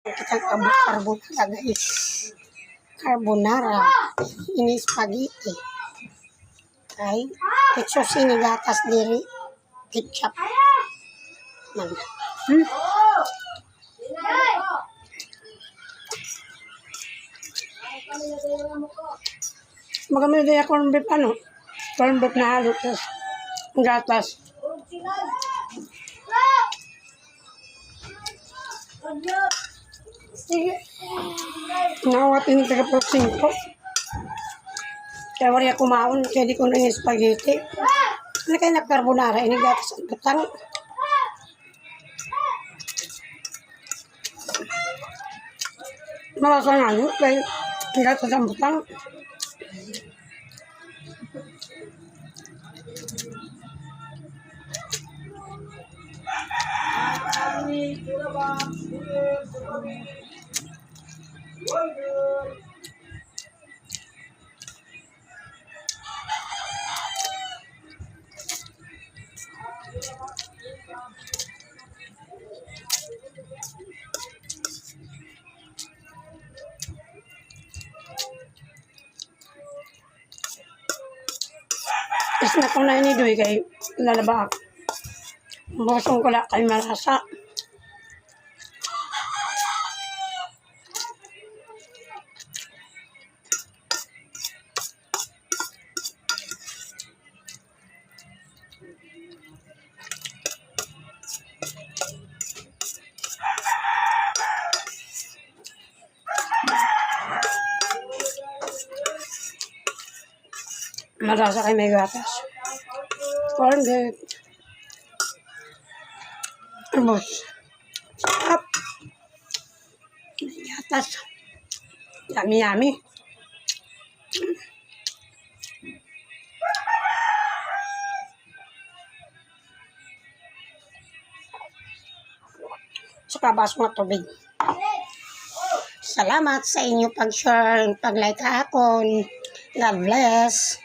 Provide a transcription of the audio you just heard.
Kita carbonara guys. Carbonara. Ini spaghetti. Kay ketchup ini gatas diri. Ketchup. Man. Magamit din yung corn beef corn beef na halo. Tapos gatas. Nawat ini 35. Kaya wari ako maon, kaya di ko na yung spaghetti. Ano kayo nag-carbonara? Ini gatas ang butang. Malasa nga yun, kaya gatas ang butang. Is na ko na inidoy kay lalaba ako. Bosong ko lang kay malasa. Malasa kay may gatas. Corn beef. Amos. Sarap. Gatas. Yummy, yummy. Saka baso na tubig. Salamat sa inyo pag-share, pag-like akon. God bless.